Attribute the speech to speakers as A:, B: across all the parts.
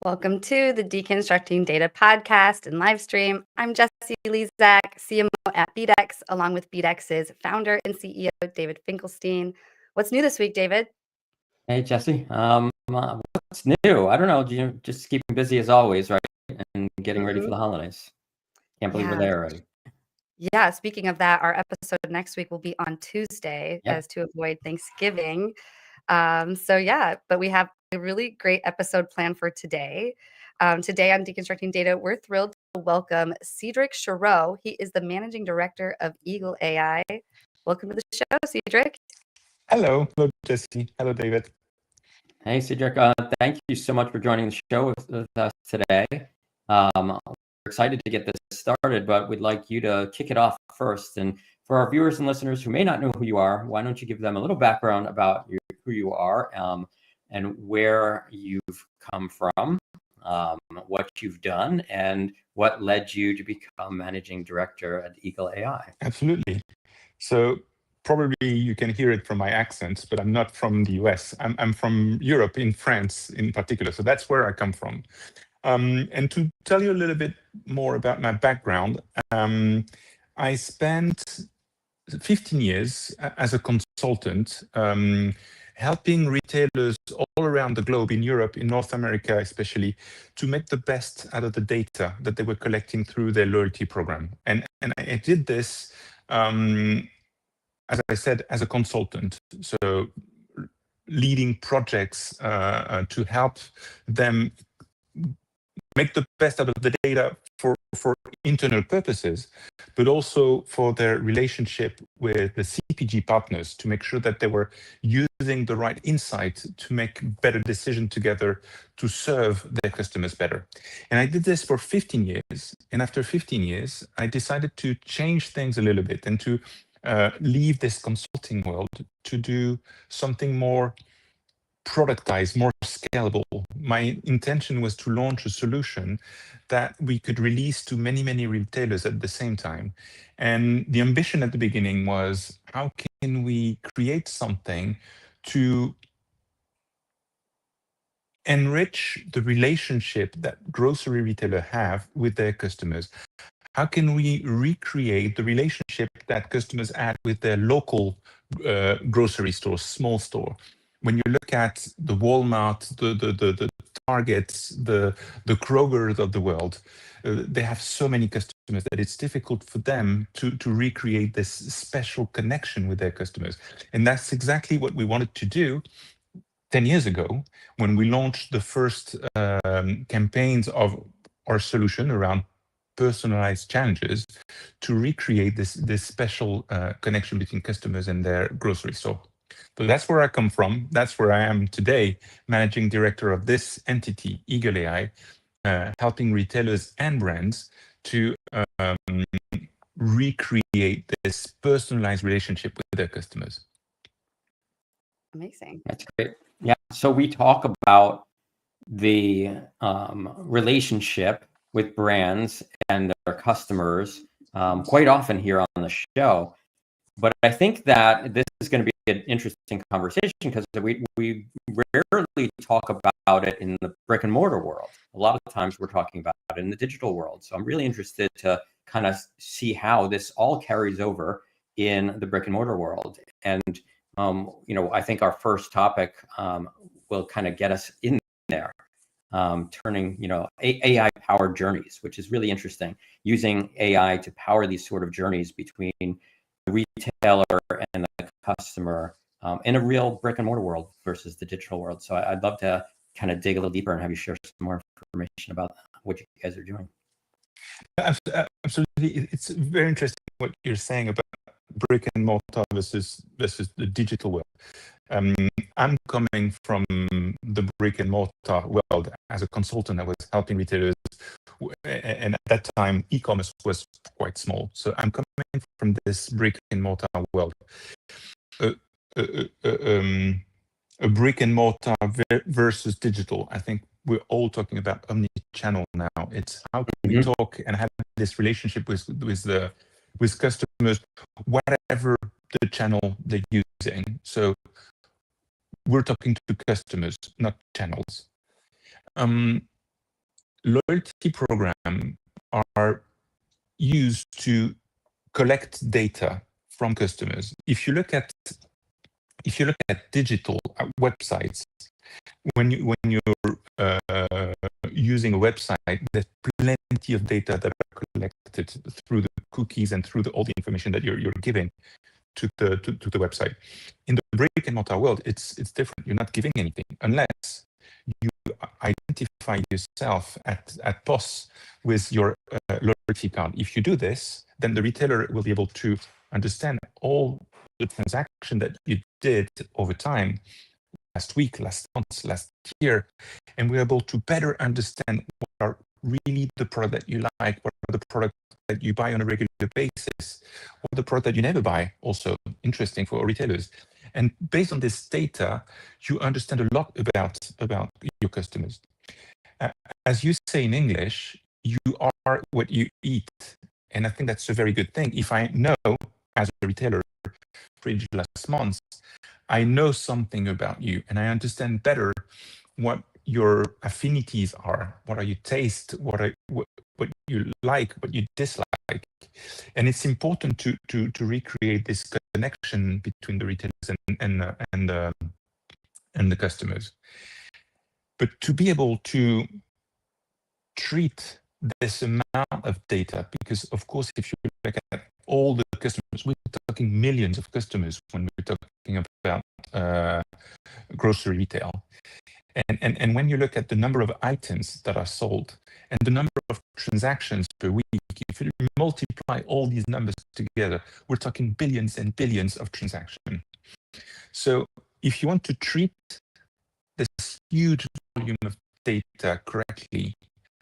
A: Welcome to the Deconstructing Data podcast and live stream. I'm Jessie Lezak, CMO at BDEX, along with BDEX's founder and CEO, David Finkelstein. What's new this week, David?
B: Hey, Jessie. What's new? I don't know. Just keeping busy as always, right? And getting ready for the holidays. Can't believe we're there already.
A: Yeah, speaking of that, our episode next week will be on Tuesday as to avoid Thanksgiving. But we have a really great episode planned for today. Today on Deconstructing Data, we're thrilled to welcome Cédric Chereau. He is the Managing Director of Eagle AI. Welcome to the show, Cédric.
C: Hello, Jessie. Hello, David.
B: Hey, Cédric. Thank you so much for joining the show with us today. We're excited to get this started, but we'd like you to kick it off first. And for our viewers and listeners who may not know who you are, why don't you give them a little background about who you are and where you've come from, what you've done, and what led you to become Managing Director at Eagle AI.
C: Absolutely. So probably you can hear it from my accent, but I'm not from the US. I'm from Europe, in France in particular. So that's where I come from. And to tell you a little bit more about my background, I spent 15 years as a consultant, helping retailers all around the globe, in Europe, in North America especially, to make the best out of the data that they were collecting through their loyalty program. And I did this, as I said, as a consultant. So leading projects to help them make the best out of the data for internal purposes, but also for their relationship with the CPG partners to make sure that they were using the right insight to make better decisions together to serve their customers better. And I did this for 15 years. And after 15 years, I decided to change things a little bit and to leave this consulting world to do something more productized, more scalable. My intention was to launch a solution that we could release to many, many retailers at the same time. And the ambition at the beginning was, how can we create something to enrich the relationship that grocery retailers have with their customers? How can we recreate the relationship that customers had with their local grocery store, small store? When you look at the Walmart, the Targets, the Krogers of the world, they have so many customers that it's difficult for them to recreate this special connection with their customers. And that's exactly what we wanted to do 10 years ago when we launched the first campaigns of our solution around personalized challenges to recreate this special connection between customers and their grocery store. So that's where I come from. That's where I am today, Managing Director of this entity, Eagle AI, helping retailers and brands to recreate this personalized relationship with their customers.
A: Amazing.
B: That's great. Yeah. So we talk about the relationship with brands and their customers quite often here on the show. But I think that this is going to be an interesting conversation because we rarely talk about it in the brick and mortar world. A lot of times we're talking about it in the digital world. So I'm really interested to kind of see how this all carries over in the brick and mortar world. And, I think our first topic will kind of get us in there. Turning, AI-powered journeys, which is really interesting, using AI to power these sort of journeys between the retailer and the customer in a real brick and mortar world versus the digital world. So I'd love to kind of dig a little deeper and have you share some more information about what you guys are doing.
C: Absolutely. It's very interesting what you're saying about brick and mortar versus the digital world. I'm coming from the brick and mortar world as a consultant. I was helping retailers, and at that time, e-commerce was quite small. So I'm coming from this brick and mortar world. A brick and mortar versus digital. I think we're all talking about omni-channel now. It's how can we talk and have this relationship with customers, whatever the channel they're using. So we're talking to customers, not channels. loyalty programs are used to collect data from customers. If you look at digital websites, when you're using a website, there's plenty of data that are collected through the cookies and through all the information that you're giving to the website. In the brick and mortar world, it's different. You're not giving anything unless you identify yourself at POS with your loyalty card. If you do this, then the retailer will be able to understand all the transaction that you did over time, last week, last month, last year, and we're able to better understand what are really the product that you like, what are the products that you buy on a regular basis, what are the product that you never buy, also interesting for retailers. And based on this data, you understand a lot about your customers. As you say in English, you are what you eat. And I think that's a very good thing. If I know, as a retailer, fridge last month, I know something about you and I understand better what your affinities are, what are your taste, what you like, what you dislike. And it's important to recreate this connection between the retailers and the customers. But to be able to treat this amount of data, because of course, if you look at all the customers, we're talking millions of customers when we're talking about grocery retail. And when you look at the number of items that are sold and the number of transactions per week, if you multiply all these numbers together, we're talking billions and billions of transactions. So if you want to treat this huge volume of data correctly,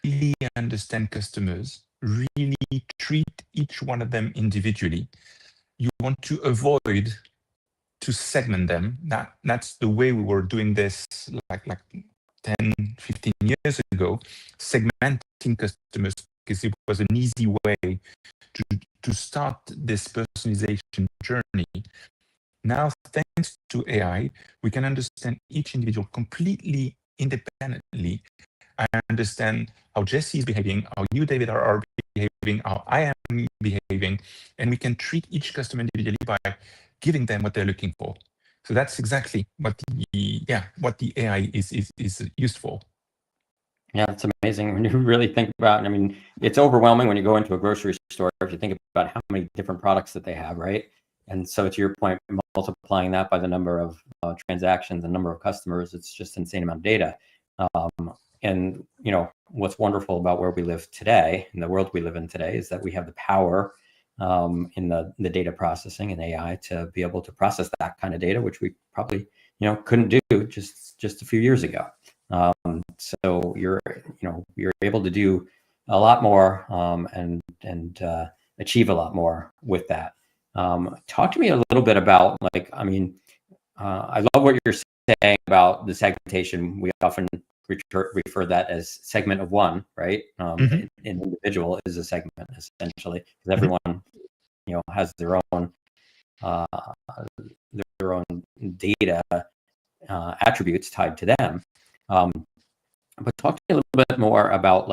C: really understand customers, really treat each one of them individually, you want to avoid to segment them. That's the way we were doing this like 10, 15 years ago, segmenting customers, because it was an easy way to start this personalization journey. Now, thanks to AI, we can understand each individual completely independently. I understand how Jesse is behaving, how you, David, are behaving, how I am behaving, and we can treat each customer individually by giving them what they're looking for. So that's exactly what the AI is used for.
B: Yeah, it's amazing when you really think about it. I mean, it's overwhelming when you go into a grocery store if you think about how many different products that they have, right? And so to your point, multiplying that by the number of transactions, the number of customers, it's just an insane amount of data. And what's wonderful about where we live today, in the world we live in today, is that we have the power in the data processing and AI to be able to process that kind of data, which we probably couldn't do just a few years ago. So you're able to do a lot more and achieve a lot more with that. Talk to me a little bit about, I love what you're saying about the segmentation. We often refer that as segment of one, right? An individual is a segment, essentially, because everyone has their own data attributes tied to them. But talk to me a little bit more about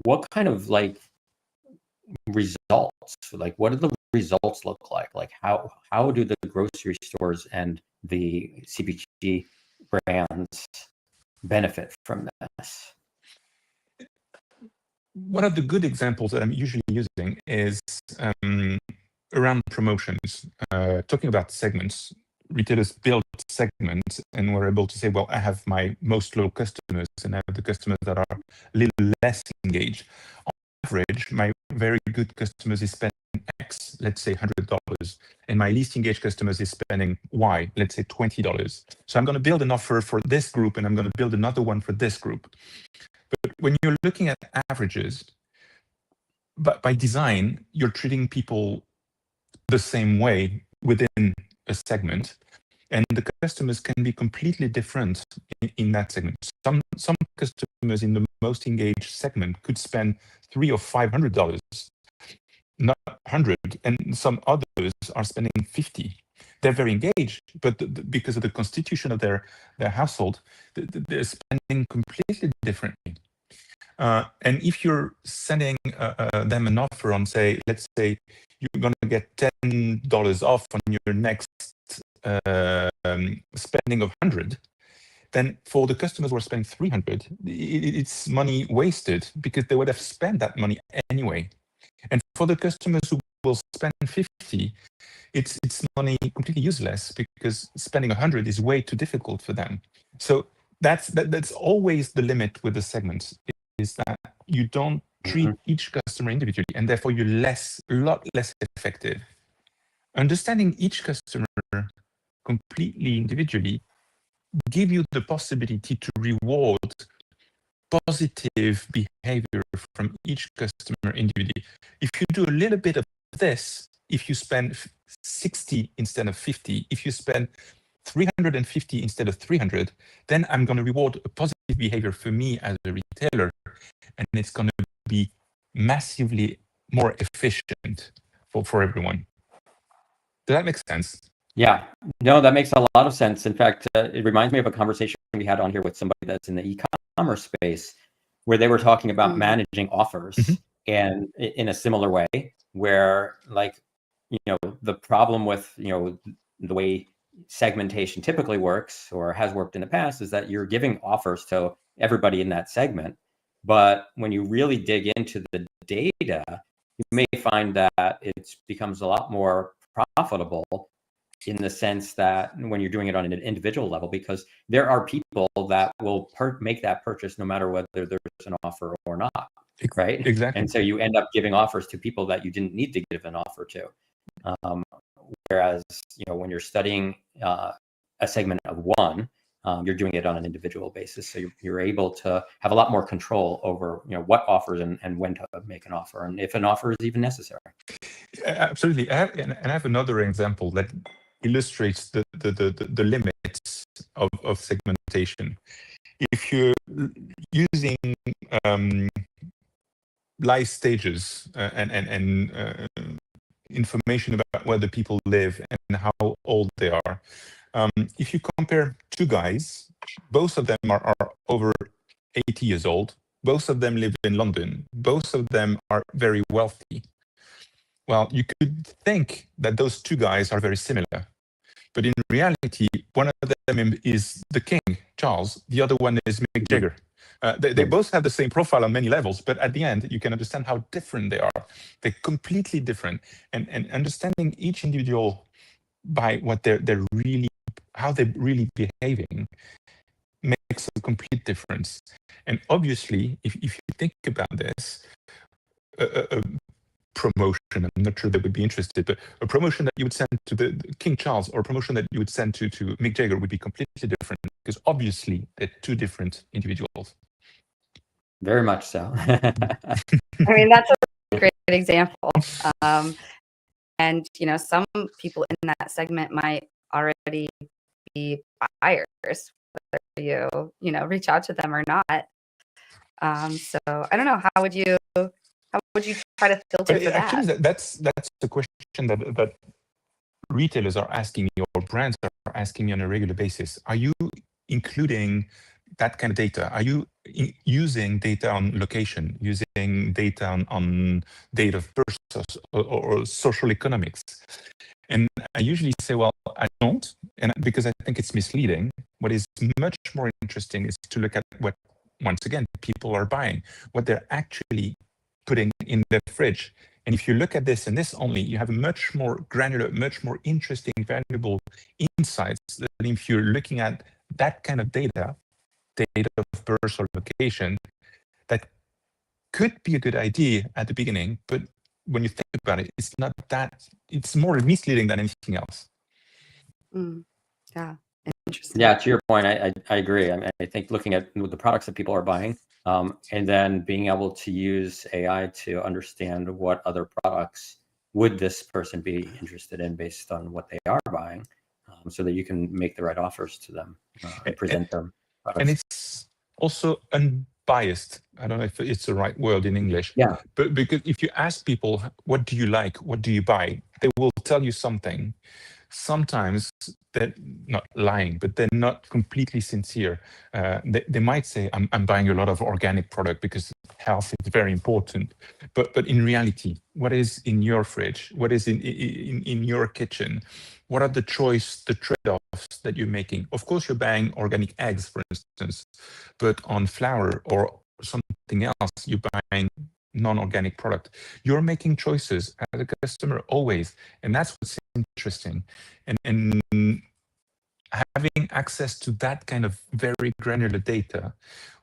B: what kind of results, what do the results look like? How do the grocery stores and the CPG brands benefit from this?
C: One of the good examples that I'm usually using is around promotions. Talking about segments, retailers build segments and we're able to say, well, I have my most loyal customers and I have the customers that are a little less engaged. On average, my very good customers is spending X, let's say $100, and my least engaged customers is spending Y, let's say $20. So I'm going to build an offer for this group and I'm going to build another one for this group. But when you're looking at averages, but by design, you're treating people the same way within a segment, and the customers can be completely different in that segment. Some customers in the most engaged segment could spend $300 or $500, not 100, and some others are spending 50. They're very engaged, but because of the constitution of their household, they're spending completely differently. And if you're sending them an offer on, say, let's say you're going to get $10 off on your next spending of 100, then for the customers who are spending 300, it's money wasted because they would have spent that money anyway. And for the customers who will spend 50, it's money completely useless because spending 100 is way too difficult for them. So that's always the limit with the segments, is that you don't treat each customer individually, and therefore you're a lot less effective. Understanding each customer completely individually give you the possibility to reward positive behavior from each customer individually. If you do a little bit of this, if you spend 60 instead of 50, if you spend 350 instead of 300, then I'm going to reward a positive behavior for me as a retailer, and it's going to be massively more efficient for everyone. Does that make sense?
B: Yeah, no, that makes a lot of sense. In fact, it reminds me of a conversation we had on here with somebody that's in the e-commerce space, where they were talking about managing offers, and in a similar way, where, like, the problem with, the way segmentation typically works or has worked in the past is that you're giving offers to everybody in that segment. But when you really dig into the data, you may find that it becomes a lot more profitable in the sense that when you're doing it on an individual level, because there are people that will make that purchase no matter whether there's an offer or not, right?
C: Exactly.
B: And so you end up giving offers to people that you didn't need to give an offer to. Whereas, when you're studying a segment of one, you're doing it on an individual basis. So you're able to have a lot more control over, what offers and when to make an offer, and if an offer is even necessary.
C: Absolutely. I have another example that illustrates the limits of segmentation. If you're using life stages and information about where the people live and how old they are, if you compare two guys, both of them are over 80 years old, both of them live in London, both of them are very wealthy. Well, you could think that those two guys are very similar, but in reality, one of them is the King, Charles, the other one is Mick Jagger. They both have the same profile on many levels, but at the end, you can understand how different they are. They're completely different. And understanding each individual by what they're really, how they're really behaving, makes a complete difference. And obviously, if you think about this, a promotion, I'm not sure they would be interested, but a promotion that you would send to the King Charles or a promotion that you would send to Mick Jagger would be completely different, because obviously they're two different individuals.
B: Very much so.
A: I mean, that's a great example. And, some people in that segment might already be buyers, whether you reach out to them or not. So I don't know, how would you try to filter for
C: actually,
A: that?
C: That's the question that retailers are asking me, or brands are asking me on a regular basis. Are you including that kind of data? Are you using data on location, using data on data of birth or social economics? And I usually say, well, I don't, and because I think it's misleading. What is much more interesting is to look at what, once again, people are buying, what they're actually putting in their fridge. And if you look at this and this only, you have a much more granular, much more interesting, valuable insights than if you're looking at that kind of data of birth or location. That could be a good idea at the beginning, but when you think about it, it's not that, it's more misleading than anything else.
A: Yeah, interesting.
B: Yeah, to your point, I agree. I think looking at the products that people are buying, and then being able to use AI to understand what other products would this person be interested in based on what they are buying, so that you can make the right offers to them, and present them products.
C: And it's also unbiased. I don't know if it's the right word in English.
B: Yeah.
C: But because if you ask people, what do you like? What do you buy? They will tell you something. sometimes they're not lying, but they're not completely sincere. They might say, I'm buying a lot of organic product because health is very important. But in reality, what is in your fridge? What is in your kitchen? What are the trade-offs that you're making? Of course, you're buying organic eggs, for instance, but on flour or something else, you're buying non-organic product. You're making choices as a customer always, and that's what's interesting. And having access to that kind of very granular data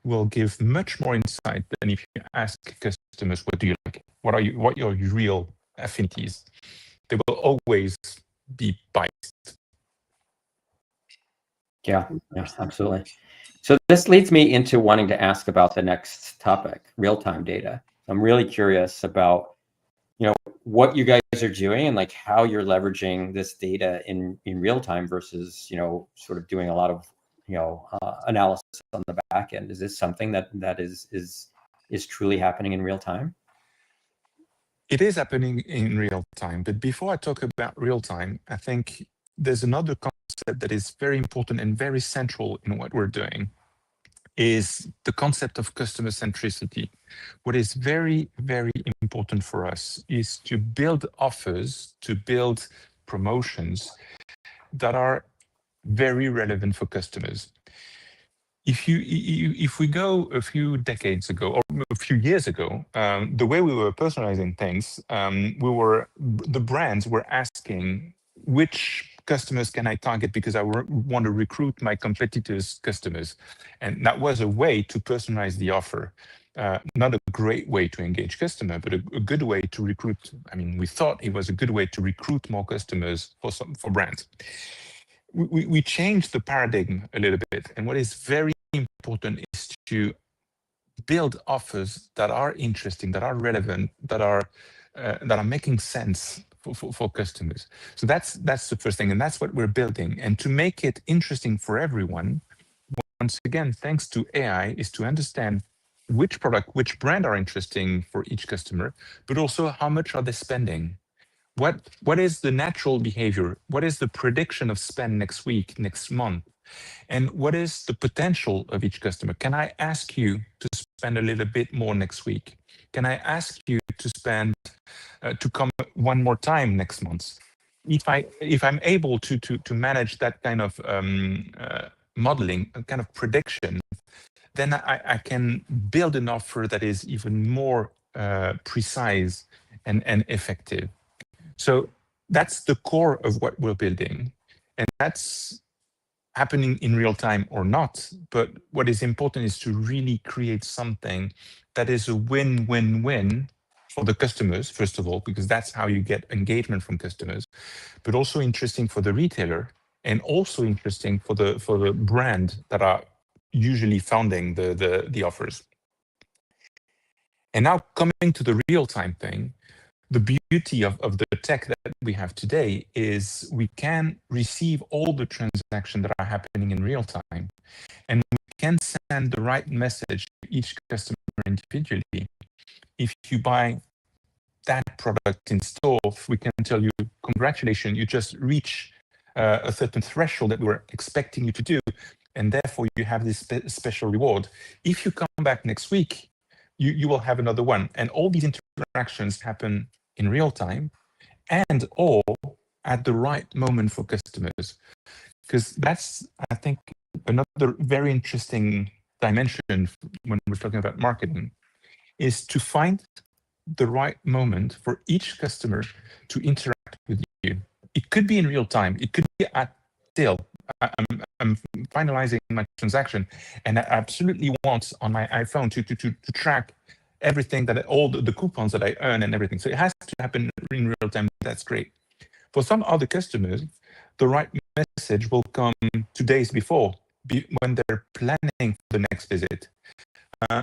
C: will give much more insight than if you ask customers, what do you like? What are your real affinities? They will always be biased.
B: Yeah, absolutely. So this leads me into wanting to ask about the next topic, real-time data. I'm really curious about, what you guys are doing and like how you're leveraging this data in real time versus, sort of doing a lot of, analysis on the back end. Is this something that is truly happening in real time?
C: It is happening in real time, but before I talk about real time, I think there's another concept that is very important and very central in what we're doing, is the concept of customer centricity. What is very, very important for us is to build offers, to build promotions that are very relevant for customers. If we go a few decades ago or a few years ago, the way we were personalizing things, the brands were asking, which customers can I target because I want to recruit my competitors' customers, and that was a way to personalize the offer. Not a great way to engage customer, but a good way to recruit. I mean, we thought it was a good way to recruit more customers for brands. We changed the paradigm a little bit, and what is very important is to build offers that are interesting, that are relevant, that are making sense for customers. So that's the first thing, and that's what we're building. And to make it interesting for everyone, once again, thanks to AI, is to understand which product, which brand are interesting for each customer, but also how much are they spending. What is the natural behavior? What is the prediction of spend next week, next month? And what is the potential of each customer? Can I ask you to spend a little bit more next week? Can I ask you to spend to come one more time next month? If I'm able to manage that kind of modeling, a kind of prediction, then I can build an offer that is even more precise and effective. So that's the core of what we're building, and that's happening in real time or not. But what is important is to really create something that is a win-win-win for the customers, first of all, because that's how you get engagement from customers, but also interesting for the retailer and also interesting for the brand that are usually funding the offers. And now coming to the real-time thing, the beauty of the tech that we have today is we can receive all the transactions that are happening in real time, and we can send the right message to each customer individually. If you buy that product in store, we can tell you, congratulations, you just reach a certain threshold that we were expecting you to do, and therefore you have this special reward. If you come back next week, you will have another one. And all these interactions happen in real time and all at the right moment for customers. Because that's, I think, another very interesting dimension when we're talking about marketing, is to find the right moment for each customer to interact with you. It could be in real time. It could be at sale. I'm finalizing my transaction, and I absolutely want on my iPhone to track everything, that all the coupons that I earn and everything. So it has to happen in real time. That's great. For some other customers, the right message will come 2 days before, when they're planning for the next visit.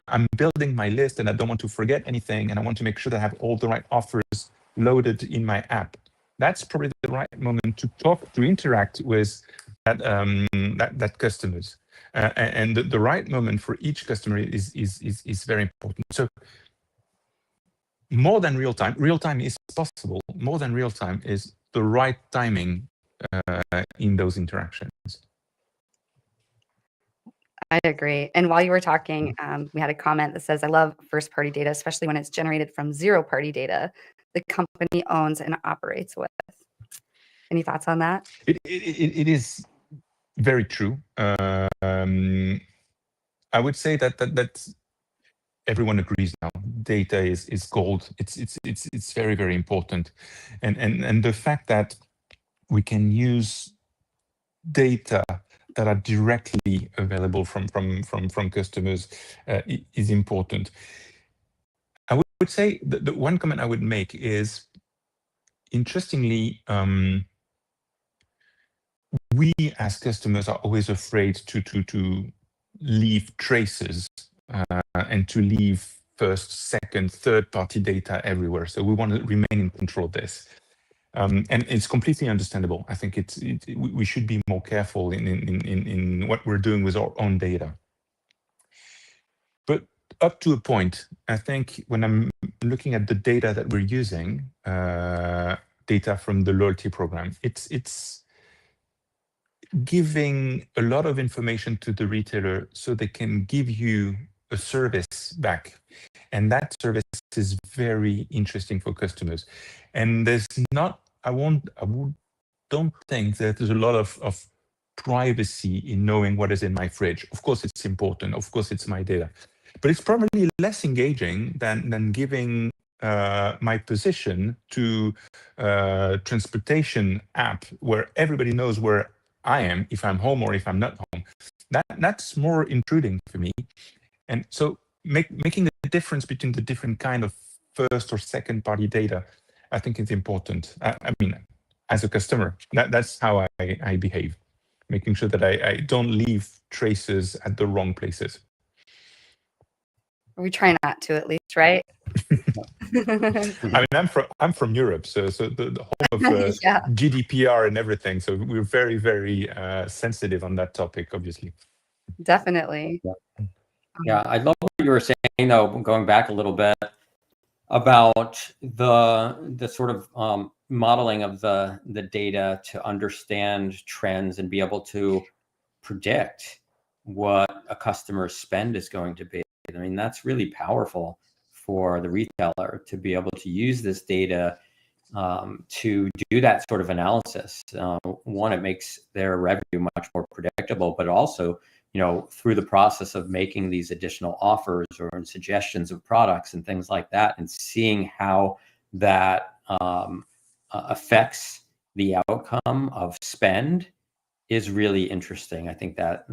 C: I'm building my list and I don't want to forget anything, and I want to make sure that I have all the right offers loaded in my app. That's probably the right moment to interact with that customers. And the right moment for each customer is very important. So more than real time is possible. More than real time is the right timing in those interactions.
A: I agree. And while you were talking, we had a comment that says, I love first-party data, especially when it's generated from zero-party data the company owns and operates with. Any thoughts on that?
C: It is very true. I would say that everyone agrees now. Data is gold. It's very, very important, and the fact that we can use data that are directly available from customers is important. I would say that the one comment I would make is, interestingly, we as customers are always afraid to leave traces and to leave first, second, third-party data everywhere. So we want to remain in control of this. And it's completely understandable. I think we should be more careful in what we're doing with our own data. But up to a point, I think when I'm looking at the data that we're using, data from the loyalty program, it's giving a lot of information to the retailer so they can give you a service back. And that service is very interesting for customers. And there's not, don't think that there's a lot of privacy in knowing what is in my fridge. Of course, it's important. Of course, it's my data. But it's probably less engaging than giving my position to a transportation app where everybody knows where I am, if I'm home or if I'm not home. That's more intruding for me. And so making the difference between the different kind of first or second party data, I think it's important. I mean, as a customer, that's how I behave, making sure that I don't leave traces at the wrong places.
A: We try not to, at least, right?
C: I mean, I'm from Europe, so the whole of
A: Yeah.
C: GDPR and everything. So we're very, very sensitive on that topic, obviously.
A: Definitely.
B: Yeah, I love what you were saying, though, going back a little bit about the sort of modeling of the data to understand trends and be able to predict what a customer's spend is going to be. I mean, that's really powerful for the retailer to be able to use this data to do that sort of analysis. One, it makes their revenue much more predictable, but also, through the process of making these additional offers or suggestions of products and things like that, and seeing how that affects the outcome of spend is really interesting. I think that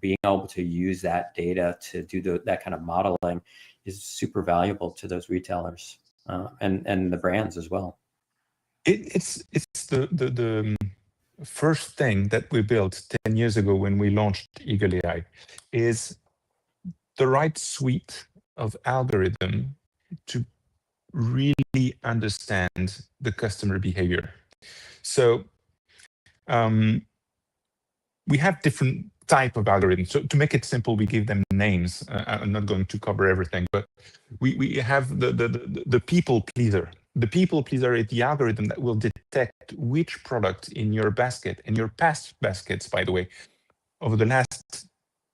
B: being able to use that data to do that kind of modeling is super valuable to those retailers and the brands as well.
C: It's the first thing that we built 10 years ago when we launched Eagle AI is the right suite of algorithm to really understand the customer behavior. So we have different type of algorithms. So to make it simple, we give them names. I'm not going to cover everything, but we have the people pleaser. The people pleaser is the algorithm that will detect which product in your basket, and your past baskets, by the way, over the last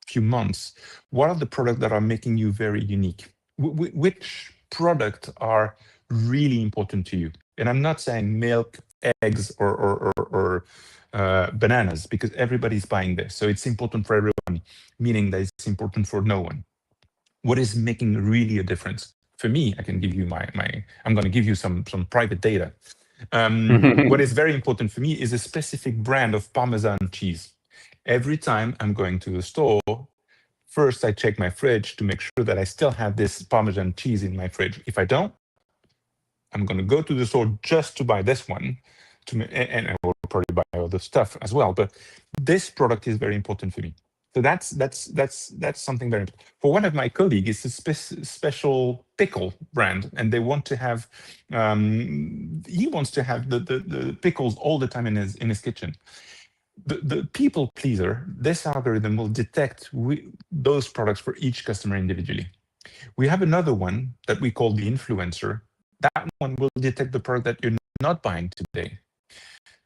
C: few months, what are the products that are making you very unique? Which products are really important to you? And I'm not saying milk, eggs, or bananas, because everybody's buying this. So it's important for everyone, meaning that it's important for no one. What is making really a difference? For me, I can give you I'm going to give you some private data. What is very important for me is a specific brand of Parmesan cheese. Every time I'm going to the store, first I check my fridge to make sure that I still have this Parmesan cheese in my fridge. If I don't, I'm going to go to the store just to buy this one, and I will probably buy other stuff as well. But this product is very important for me. So that's something very important. For one of my colleagues, it's a special pickle brand, and they want to have. He wants to have the pickles all the time in his kitchen. The people pleaser, this algorithm will detect those products for each customer individually. We have another one that we call the influencer. That one will detect the product that you're not buying today.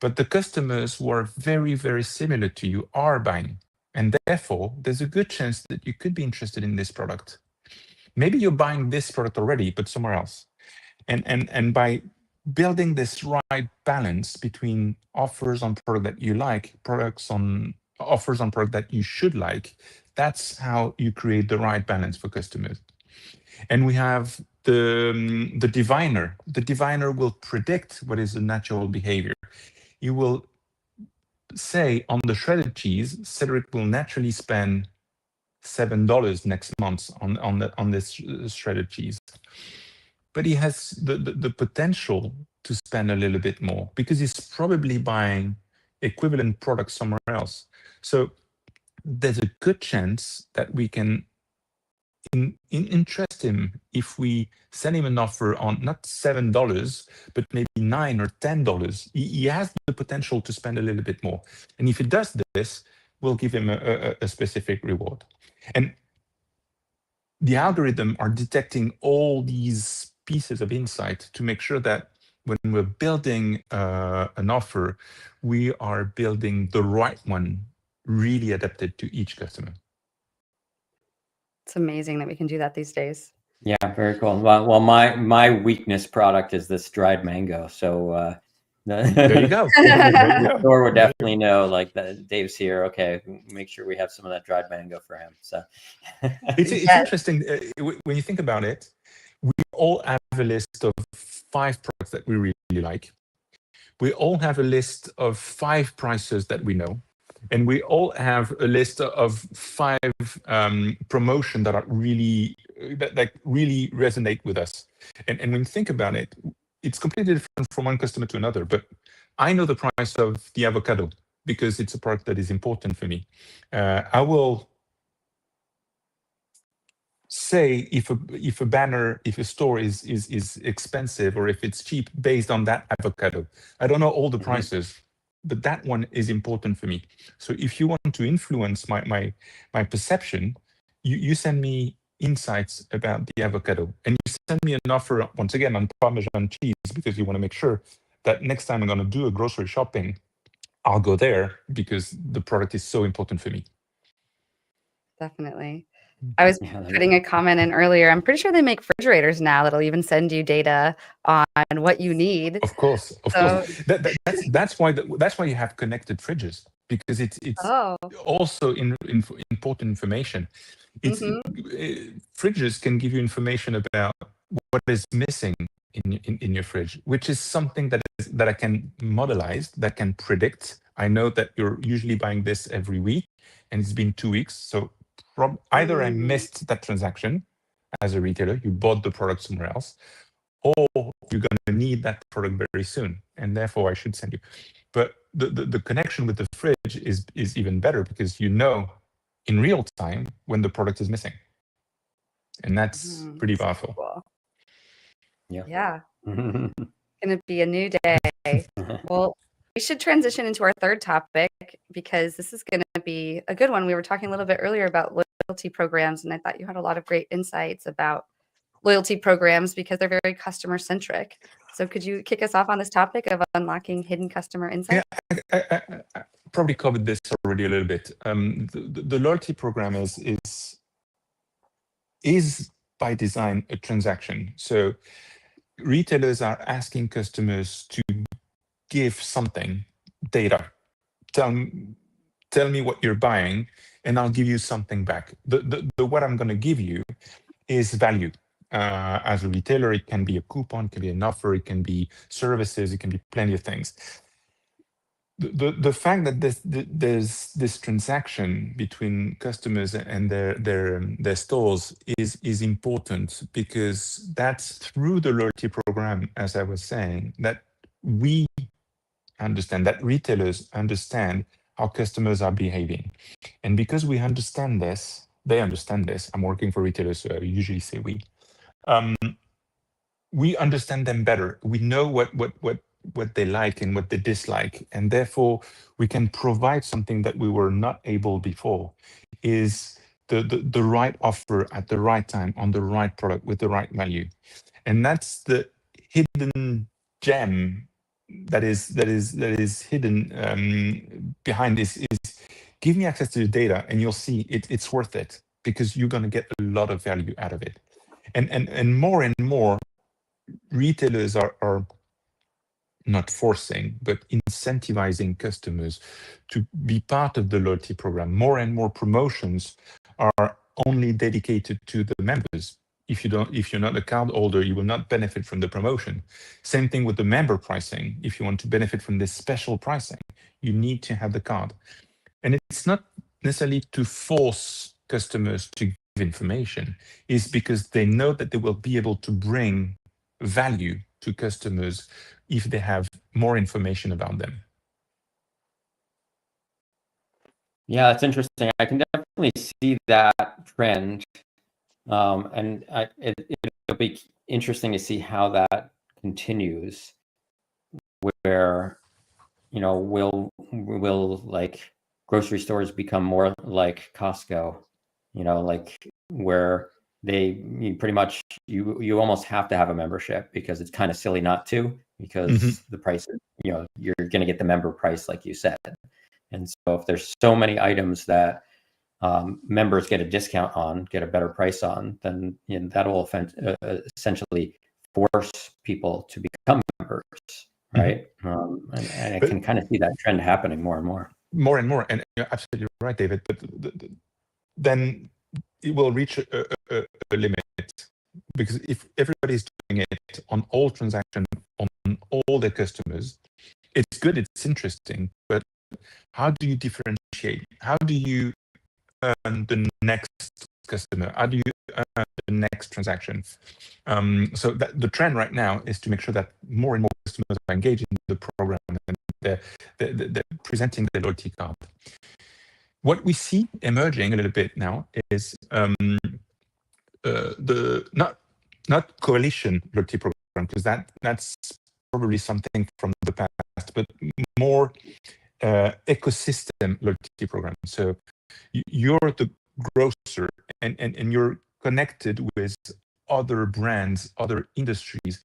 C: but the customers who are very, very similar to you are buying. And therefore, there's a good chance that you could be interested in this product. Maybe you're buying this product already, but somewhere else. And by building this right balance between offers on product that you like, offers on product that you should like, that's how you create the right balance for customers. And we have the diviner. The diviner will predict what is the natural behavior. You will say on the shredded cheese, Cédric will naturally spend $7 next month on this shredded cheese, but he has the potential to spend a little bit more because he's probably buying equivalent products somewhere else. So there's a good chance that we can interest him if we send him an offer on not $7, but maybe $9 or $10. He has the potential to spend a little bit more. And if he does this, we'll give him a specific reward. And the algorithm are detecting all these pieces of insight to make sure that when we're building an offer, we are building the right one, really adapted to each customer.
A: It's amazing that we can do that these days.
B: Yeah, very cool. Well, my weakness product is this dried mango. So
C: there you go.
B: The store would definitely know, like, that Dave's here. Okay, make sure we have some of that dried mango for him. So
C: it's interesting when you think about it. We all have a list of 5 products that we really like. We all have a list of 5 prices that we know. And we all have a list of 5 promotions that are really that really resonate with us. And when you think about it, it's completely different from one customer to another. But I know the price of the avocado because it's a product that is important for me. I will say if a store is expensive or if it's cheap based on that avocado. I don't know all the prices, but that one is important for me. So if you want to influence my perception, you send me insights about the avocado, and you send me an offer once again on Parmesan cheese because you want to make sure that next time I'm going to do a grocery shopping, I'll go there because the product is so important for me.
A: Definitely. I was putting a comment in earlier. I'm pretty sure they make refrigerators now that'll even send you data on what you need.
C: Of course. That's why you have connected fridges, because it's also important information. Fridges can give you information about what is missing in your fridge, which is something that I can modelize, that can predict. I know that you're usually buying this every week, and it's been 2 weeks, so either I missed that transaction as a retailer, you bought the product somewhere else, or you're going to need that product very soon, and therefore I should send you. But the connection with the fridge is even better because you know in real time when the product is missing, and that's pretty powerful.
A: Cool. Yeah. It's gonna be a new day. Well, we should transition into our third topic because this is going to be a good one. We were talking a little bit earlier about loyalty programs, and I thought you had a lot of great insights about loyalty programs because they're very customer centric. So could you kick us off on this topic of unlocking hidden customer insights?
C: Yeah, I probably covered this already a little bit. The loyalty program is by design a transaction. So retailers are asking customers to give something, data. Tell me what you're buying, and I'll give you something back. The what I'm going to give you is value. As a retailer, it can be a coupon, it can be an offer, it can be services, it can be plenty of things. The fact that there's this transaction between customers and their stores is important, because that's through the loyalty program, as I was saying, that we understand, that retailers understand how customers are behaving. And because we understand this, they understand this. I'm working for retailers, so I usually say we understand them better. We know what they like and what they dislike, and therefore we can provide something that we were not able before, is the right offer at the right time on the right product with the right value. And that's the hidden gem that is hidden behind this is give me access to the data, and you'll see it's worth it, because you're going to get a lot of value out of it. And more retailers are not forcing, but incentivizing customers to be part of the loyalty program. More and more promotions are only dedicated to the members. If you're not a card holder, you will not benefit from the promotion. Same thing with the member pricing. If you want to benefit from this special pricing, you need to have the card. And it's not necessarily to force customers to give information, it's because they know that they will be able to bring value to customers if they have more information about them.
B: Yeah, it's interesting. I can definitely see that trend, and it'll be interesting to see how that continues. Where, will like grocery stores become more like Costco? Like where you pretty much you almost have to have a membership, because it's kind of silly not to, because the price, you're going to get the member price, like you said. And so if there's so many items that members get a discount on, get a better price on, then that'll essentially force people to become members, right? And I can kind of see that trend happening more and more.
C: More and more, and you're absolutely right, David. But then it will reach a limit, because if everybody's doing it on all transactions, on all their customers, it's good, it's interesting, but how do you differentiate? How do you earn the next customer? How do you earn the next transaction? So the trend right now is to make sure that more and more customers are engaged in the program, and they're presenting their loyalty card. What we see emerging a little bit now is the not coalition loyalty program, because that's probably something from the past, but more ecosystem loyalty program. So you're the grocer, and you're connected with other brands, other industries,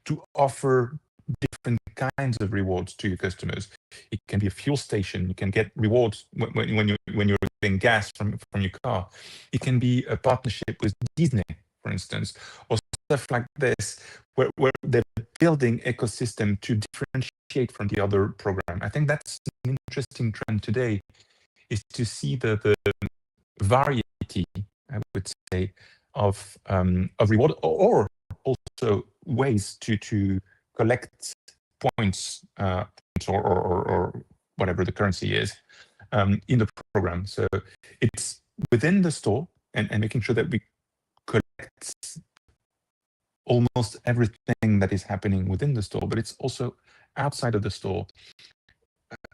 C: to offer different kinds of rewards to your customers. It can be a fuel station. You can get rewards when you're getting gas from your car. It can be a partnership with Disney, for instance, or stuff like this, where they're building ecosystem to differentiate from the other program. I think that's an interesting trend today, is to see the variety, I would say, of reward, or also ways to collect points, or whatever the currency is, in the program. So it's within the store, and making sure that we collect almost everything that is happening within the store, but it's also outside of the store.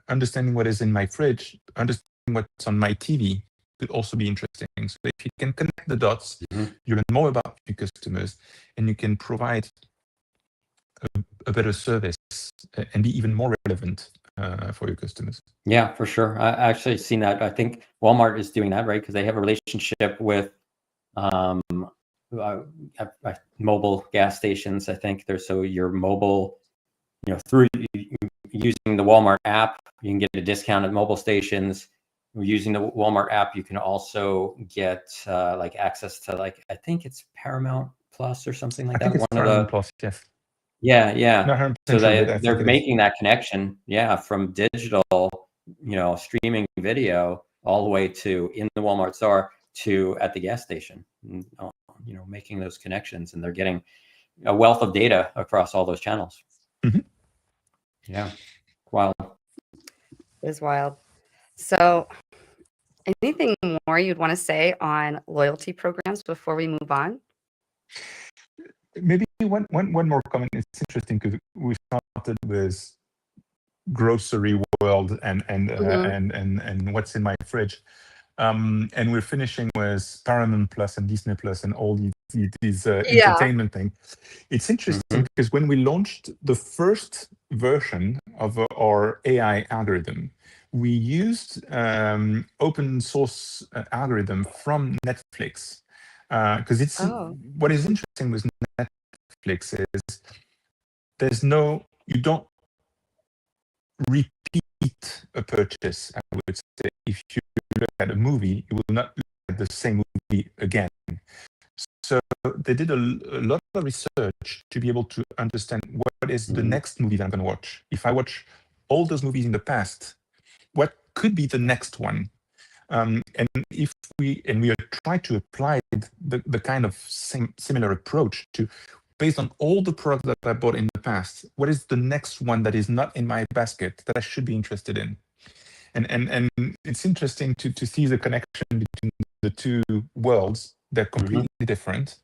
C: Understanding what is in my fridge, understanding what's on my TV could also be interesting. So if you can connect the dots, you learn more about your customers, and you can provide a better service and be even more relevant for your customers.
B: Yeah, for sure. I actually seen that. I think Walmart is doing that, right? Because they have a relationship with mobile gas stations. I think there's, so your mobile, through using the Walmart app, you can get a discount at mobile stations. Using the Walmart app, you can also get like access to, like, I think it's Paramount Plus or something like that.
C: I think it's Paramount Plus, yes.
B: Yeah. So they're making that connection, from digital, streaming video all the way to in the Walmart store to at the gas station, making those connections, and they're getting a wealth of data across all those channels. Yeah, wild.
A: It is wild. So anything more you'd want to say on loyalty programs before we move on?
C: Maybe one more comment. It's interesting because we started with grocery world and what's in my fridge, and we're finishing with Paramount Plus and Disney Plus and all these entertainment things. It's interesting because when we launched the first version of our AI algorithm, we used open source algorithm from Netflix, because it's what is interesting with Netflix is you don't repeat a purchase, I would say. If you look at a movie, you will not look at the same movie again. So they did a lot of research to be able to understand what is the next movie that I'm going to watch. If I watch all those movies in the past, what could be the next one? And if we are trying to apply the kind of similar approach to, based on all the products that I bought in the past, what is the next one that is not in my basket that I should be interested in? And it's interesting to see the connection between the two worlds. They're completely different,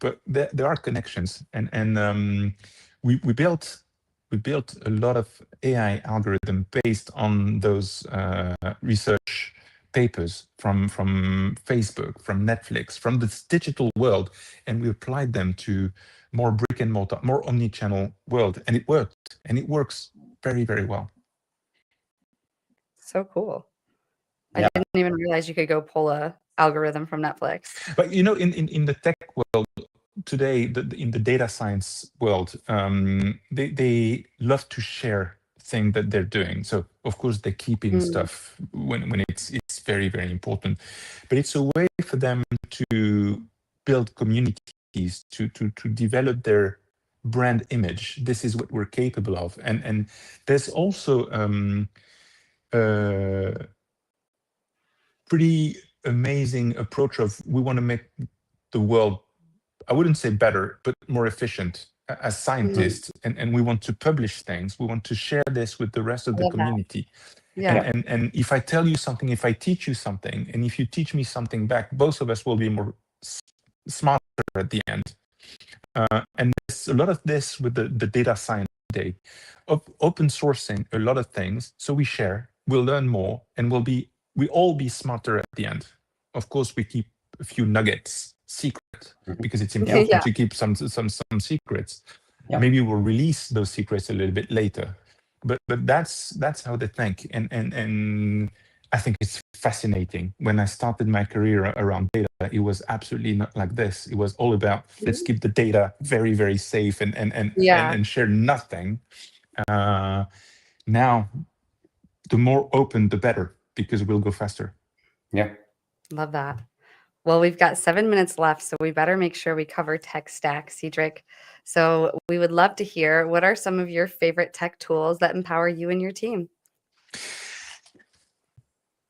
C: but there are connections. And we built a lot of AI algorithm based on those research papers from Facebook, from Netflix, from this digital world, and we applied them to more brick and mortar, more omni-channel world, and it worked, and it works very, very well.
A: So cool. I didn't even realize you could go pull a algorithm from Netflix.
C: But you know, in the tech world today, in the data science world, they love to share things that they're doing. So of course they keep in stuff when it's very, very important. But it's a way for them to build communities, to develop their brand image. This is what we're capable of. And there's also pretty amazing approach of, we want to make the world, I wouldn't say better, but more efficient as scientists. And we want to publish things. We want to share this with the rest of the community. And if I tell you something, if I teach you something, and if you teach me something back, both of us will be more smarter at the end. And there's a lot of this with the data science day of open sourcing a lot of things. So we share, we'll learn more, and we all be smarter at the end. Of course, we keep a few nuggets secret because it's important to keep some secrets. Maybe we'll release those secrets a little bit later, but that's how they think. And I think it's fascinating. When I started my career around data, it was absolutely not like this. It was all about, let's keep the data very, very safe and share nothing. Now, the more open, the better, because we'll go faster.
B: Yeah.
A: Love that. Well, we've got 7 minutes left, so we better make sure we cover tech stack, Cédric. So we would love to hear, what are some of your favorite tech tools that empower you and your team?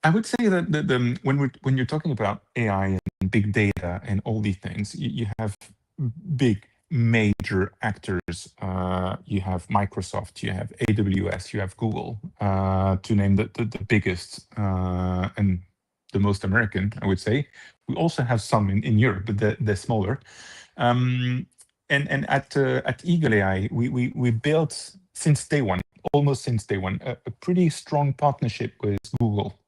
C: I would say that when you're talking about AI and big data and all these things, you have big major actors. You have Microsoft, you have AWS, you have Google, to name the biggest and the most American, I would say. We also have some in Europe, but they're smaller. And at Eagle AI, we built almost since day one, a pretty strong partnership with Google.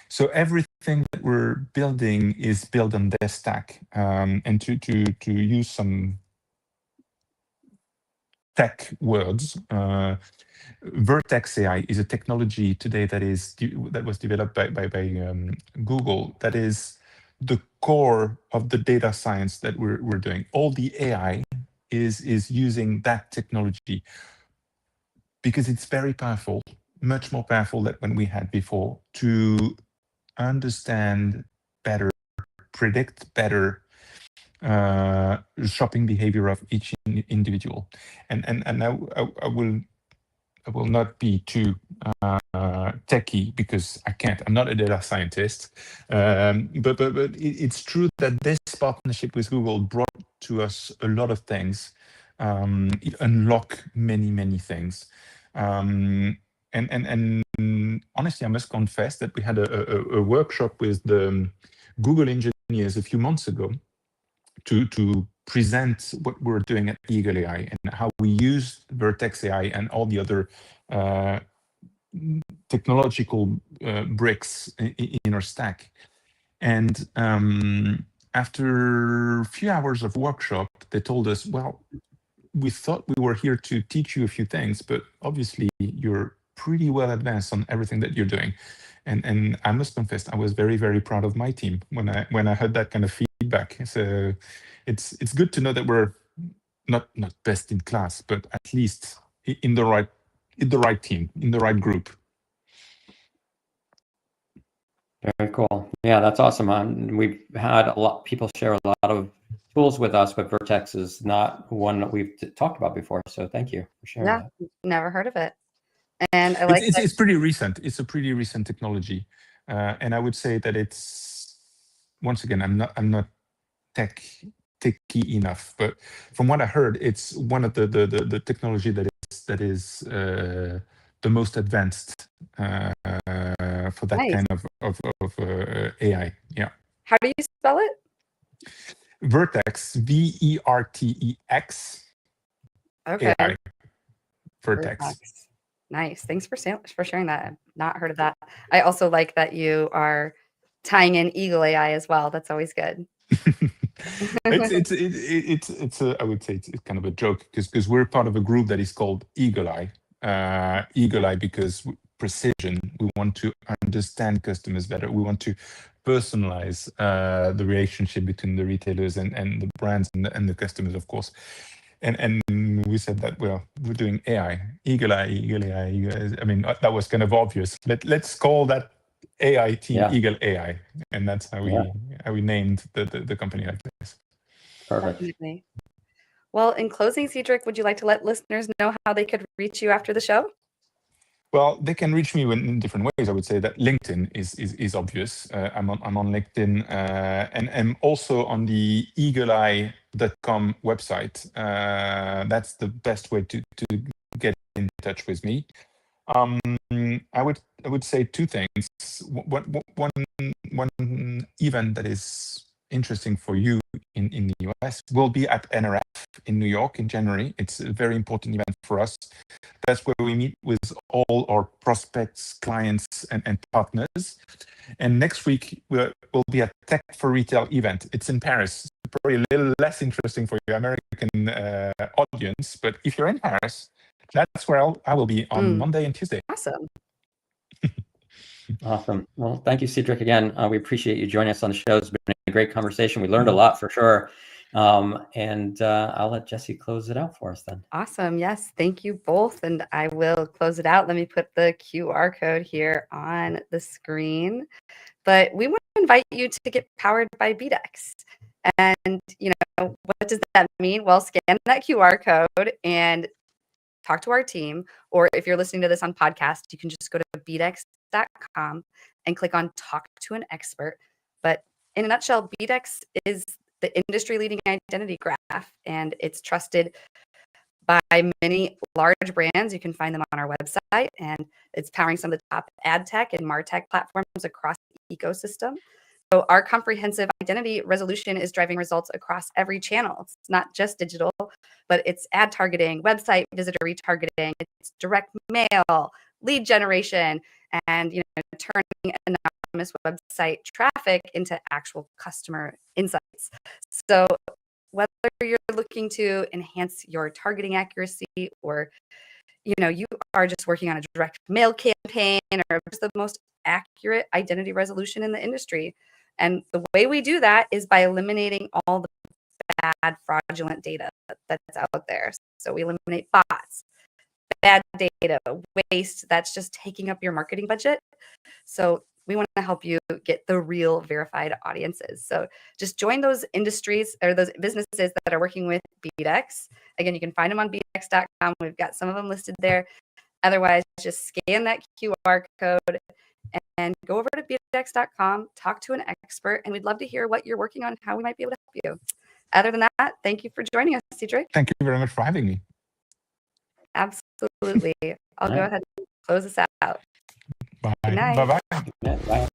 C: So everything that we're building is built on their stack. And to use some tech words, Vertex AI is a technology today that was developed by Google. That is the core of the data science that we're doing. All the AI is using that technology because it's very powerful, much more powerful than when we had before, to understand better, predict better shopping behavior of each individual. And I will not be too techie because I can't. I'm not a data scientist. But it's true that this partnership with Google brought to us a lot of things. It unlocked many things. And honestly, I must confess that we had a workshop with the Google engineers a few months ago to present what we're doing at Eagle AI and how we use Vertex AI and all the other technological bricks in our stack. And after a few hours of workshop, they told us, well, we thought we were here to teach you a few things, but obviously you're pretty well advanced on everything that you're doing. And I must confess, I was very, very proud of my team when I heard that kind of feedback. So it's good to know that we're not best in class, but at least in the right the right team, in the right group.
B: Very cool. Yeah, that's awesome. We've had a lot people share a lot of tools with us, but Vertex is not one that we've talked about before. So thank you for sharing that.
A: Never heard of it. And I like
C: it's pretty recent. It's a pretty recent technology, and I would say that it's, once again, I'm not techy enough, but from what I heard, it's one of the technology that is the most advanced for that kind of AI. Yeah.
A: How do you spell it?
C: Vertex, VERTEX.
A: Okay.
C: AI. Vertex.
A: Nice. Thanks for sharing that. I've not heard of that. I also like that you are tying in Eagle AI as well. That's always good.
C: it's I would say it's kind of a joke because we're part of a group that is called Eagle Eye. Eagle Eye because precision. We want to understand customers better. We want to personalize the relationship between the retailers and the brands and the customers, of course. And we said that we're doing AI, Eagle Eye. I mean, that was kind of obvious. Let's call that AI team Eagle AI, and that's how we named the company like this.
B: Perfect.
A: Definitely. Well, in closing, Cédric, would you like to let listeners know how they could reach you after the show?
C: Well, they can reach me in different ways. I would say that LinkedIn is obvious. I'm on LinkedIn, and I'm also on the eagleeye.com website. That's the best way to get in touch with me. I would say two things. One event that is interesting for you in the US will be at NRF in New York in January. It's a very important event for us. That's where we meet with all our prospects, clients, and partners. And next week we'll be at Tech for Retail event. It's in Paris. Probably a little less interesting for your American audience, but if you're in Paris, that's where I will be on Monday and Tuesday.
A: Awesome.
B: Awesome. Well, thank you, Cédric, again. We appreciate you joining us on the show. It's been a great conversation. We learned a lot for sure. And I'll let Jesse close it out for us then.
A: Awesome. Yes. Thank you both. And I will close it out. Let me put the QR code here on the screen. But we want to invite you to get powered by BDEX. And, what does that mean? Well, scan that QR code and talk to our team. Or if you're listening to this on podcast, you can just go to bdex.com and click on Talk to an Expert. But in a nutshell, BDEX is the industry-leading identity graph, and it's trusted by many large brands. You can find them on our website, and it's powering some of the top ad tech and MarTech platforms across the ecosystem. So our comprehensive identity resolution is driving results across every channel. It's not just digital, but it's ad targeting, website visitor retargeting, it's direct mail, lead generation, and turning anonymous website traffic into actual customer insights. So whether you're looking to enhance your targeting accuracy, or you are just working on a direct mail campaign, or just the most accurate identity resolution in the industry. And the way we do that is by eliminating all the bad, fraudulent data that's out there. So we eliminate bots, bad data, waste that's just taking up your marketing budget. So we want to help you get the real verified audiences. So just join those industries or those businesses that are working with BDEX. Again, you can find them on bdex.com. We've got some of them listed there. Otherwise, just scan that QR code and go over to bdex.com, talk to an expert, and we'd love to hear what you're working on, how we might be able to help you. Other than that, thank you for joining us, Cédric.
C: Thank you very much for having me.
A: Absolutely. I'll go ahead and close this out.
C: Bye.
A: Good night.
C: Bye-bye.
B: Bye.